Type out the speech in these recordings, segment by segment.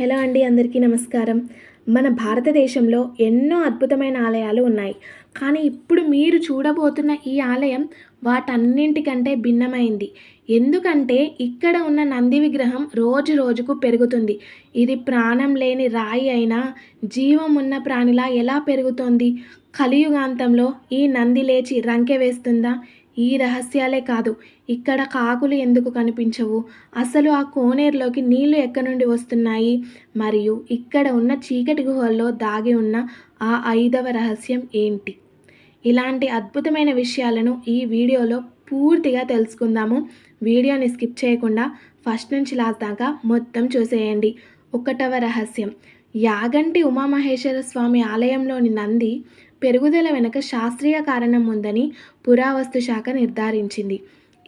Hello అండి, అందరికీ నమస్కారం. మన భారతదేశంలో ఎన్నో అద్భుతమైన ఆలయాలు ఉన్నాయి. కానీ ఇప్పుడు మీరు చూడబోతున్న ఈ ఆలయం వాటన్నింటికంటే భిన్నమైంది. ఎందుకంటే ఇక్కడ ఉన్న నంది విగ్రహం రోజు రోజుకు పెరుగుతుంది. ఇది ప్రాణం లేని రాయి అయినా జీవం ఉన్న ప్రాణిలా ఎలా పెరుగుతోంది? కలియుగాంతంలో ఈ నంది లేచి రంకె వేస్తుందా? ఈ రహస్యాలే కాదు, ఇక్కడ కాకులు ఎందుకు కనిపించవు, అసలు ఆ కోనేరులోకి నీళ్లు ఎక్కడి నుండి వస్తున్నాయి, మరియు ఇక్కడ ఉన్న చీకటి గుహల్లో దాగి ఉన్న ఆ 5వ రహస్యం ఏంటి? ఇలాంటి అద్భుతమైన విషయాలను ఈ వీడియోలో పూర్తిగా తెలుసుకుందాము. వీడియోని స్కిప్ చేయకుండా ఫస్ట్ నుంచి లాస్ట్ దాకా మొత్తం చూసేయండి. 1వ రహస్యం: యాగంటి ఉమామహేశ్వర స్వామి ఆలయంలోని నంది పెరుగుదల వెనుక శాస్త్రీయ కారణం ఉందని పురావస్తు శాఖ నిర్ధారించింది.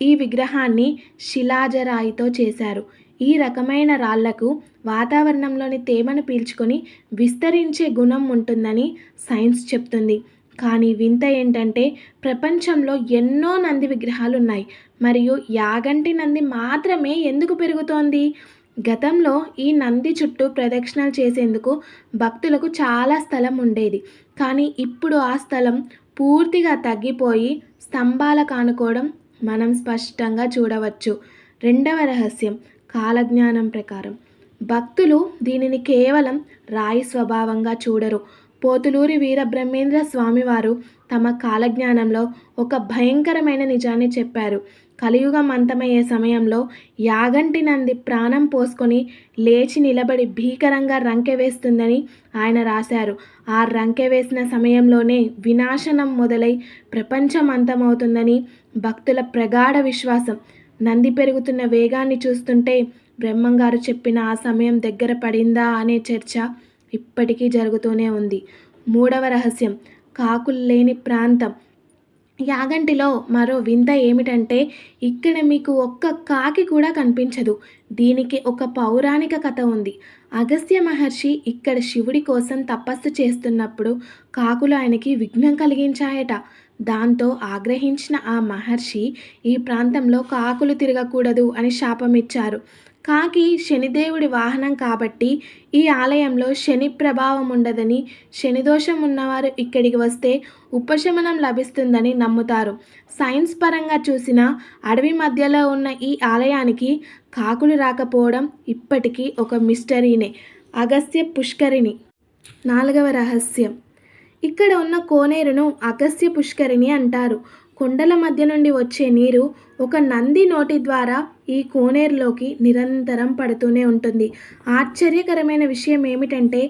ఈ విగ్రహాన్ని శిలాజరాయితో చేశారు. ఈ రకమైన రాళ్లకు వాతావరణంలోని తేమను పీల్చుకొని విస్తరించే గుణం ఉంటుందని సైన్స్ చెప్తుంది. కానీ వింత ఏంటంటే ప్రపంచంలో ఎన్నో నంది విగ్రహాలు ఉన్నాయి, మరియు యాగంటి నంది మాత్రమే ఎందుకు పెరుగుతోంది? గతంలో ఈ నంది చుట్టూ ప్రదక్షిణలు చేసేందుకు భక్తులకు చాలా స్థలం ఉండేది. కానీ ఇప్పుడు ఆ స్థలం పూర్తిగా తగ్గిపోయి స్తంభాలకు ఆనుకోవడం మనం స్పష్టంగా చూడవచ్చు. 2వ రహస్యం: కాలజ్ఞానం ప్రకారం భక్తులు దీనిని కేవలం రాయి స్వభావంగా చూడరు. పోతులూరి వీరబ్రహ్మేంద్ర స్వామివారు తమ కాలజ్ఞానంలో ఒక భయంకరమైన నిజాన్ని చెప్పారు. కలియుగం అంతమయ్యే సమయంలో యాగంటి నంది ప్రాణం పోసుకొని లేచి నిలబడి భీకరంగా రంకె వేస్తుందని ఆయన రాశారు. ఆ రంకె వేసిన సమయంలోనే వినాశనం మొదలై ప్రపంచం అంతమవుతుందని భక్తుల ప్రగాఢ విశ్వాసం. నంది పెరుగుతున్న వేగాన్ని చూస్తుంటే బ్రహ్మంగారు చెప్పిన ఆ సమయం దగ్గర పడిందా అనే చర్చ ఇప్పటికీ జరుగుతూనే ఉంది. 3వ రహస్యం: కాకులు లేని ప్రాంతం. యాగంటిలో మరో వింత ఏమిటంటే ఇక్కడ మీకు ఒక్క కాకి కూడా కనిపించదు. దీనికి ఒక పౌరాణిక కథ ఉంది. అగస్త్య మహర్షి ఇక్కడ శివుడి కోసం తపస్సు చేస్తున్నప్పుడు కాకులు ఆయనకి విఘ్నం కలిగించాయట. దాంతో ఆగ్రహించిన ఆ మహర్షి ఈ ప్రాంతంలో కాకులు తిరగకూడదు అని శాపమిచ్చారు. కాకి శనిదేవుడి వాహనం కాబట్టి ఈ ఆలయంలో శని ప్రభావం ఉండదని, శనిదోషం ఉన్నవారు ఇక్కడికి వస్తే ఉపశమనం లభిస్తుందని నమ్ముతారు. సైన్స్ పరంగా చూసినా అడవి మధ్యలో ఉన్న ఈ ఆలయానికి కాకులు రాకపోవడం ఇప్పటికీ ఒక మిస్టరీనే. అగస్త్య పుష్కరిణి. 4వ రహస్యం: ఇక్కడ ఉన్న కోనేరును అగస్త్య పుష్కరిణి అంటారు. కొండల మధ్య నుండి వచ్చే నీరు ఒక నంది నోటి ద్వారా ఈ కోనేరులోకి నిరంతరం పడుతూనే ఉంటుంది. ఆశ్చర్యకరమైన విషయం ఏమిటంటే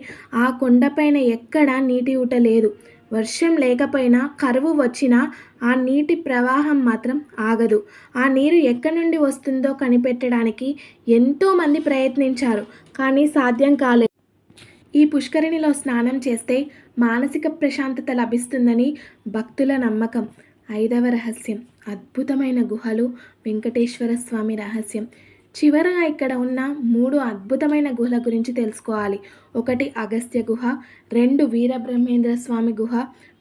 ఆ కొండపైన ఎక్కడా నీటి ఊట లేదు. వర్షం లేకపోయినా, కరువు వచ్చినా ఆ నీటి ప్రవాహం మాత్రం ఆగదు. ఆ నీరు ఎక్కడి నుండి వస్తుందో కనిపెట్టడానికి ఎంతోమంది ప్రయత్నించారు, కానీ సాధ్యం కాలేదు. ఈ పుష్కరిణిలో స్నానం చేస్తే మానసిక ప్రశాంతత లభిస్తుందని భక్తుల నమ్మకం. 5వ రహస్యం: అద్భుతమైన గుహలు, వెంకటేశ్వర స్వామి రహస్యం. చివరగా ఇక్కడ ఉన్న 3 అద్భుతమైన గుహల గురించి తెలుసుకోవాలి. 1 అగస్త్య గుహ, 2 వీరబ్రహ్మేంద్ర స్వామి గుహ,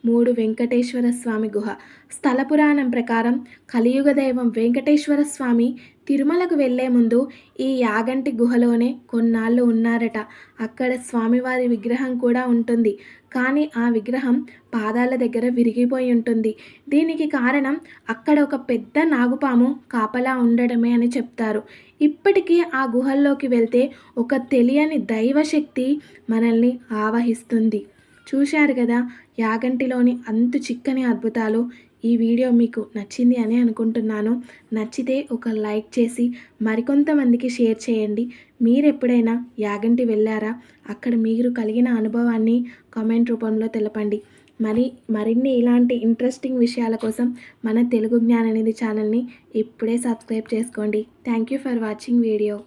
3 వెంకటేశ్వర స్వామి గుహ. స్థల పురాణం ప్రకారం కలియుగ దైవం వెంకటేశ్వర స్వామి తిరుమలకు వెళ్లే ముందు ఈ యాగంటి గుహలోనే కొన్నాళ్ళు ఉన్నారట. అక్కడ స్వామివారి విగ్రహం కూడా ఉంటుంది, కానీ ఆ విగ్రహం పాదాల దగ్గర విరిగిపోయి ఉంటుంది. దీనికి కారణం అక్కడ ఒక పెద్ద నాగుపాము కాపలా ఉండడమే అని చెప్తారు. ఇప్పటికీ ఆ గుహల్లోకి వెళ్తే ఒక తెలియని దైవశక్తి మనల్ని ఆవహిస్తుంది. చూశారు కదా యాగంటిలోని అంతు చిక్కని అద్భుతాలు. ఈ వీడియో మీకు నచ్చింది అని అనుకుంటున్నాను. నచ్చితే ఒక లైక్ చేసి మరికొంతమందికి షేర్ చేయండి. మీరు ఎప్పుడైనా యాగంటి వెళ్ళారా? అక్కడ మీరు కలిగిన అనుభవాన్ని కామెంట్ రూపంలో తెలపండి. మరిన్ని ఇలాంటి ఇంట్రెస్టింగ్ విషయాల కోసం మన తెలుగు జ్ఞాననిధి ఛానల్ని ఇప్పుడే సబ్స్క్రైబ్ చేసుకోండి. Thank you for watching video.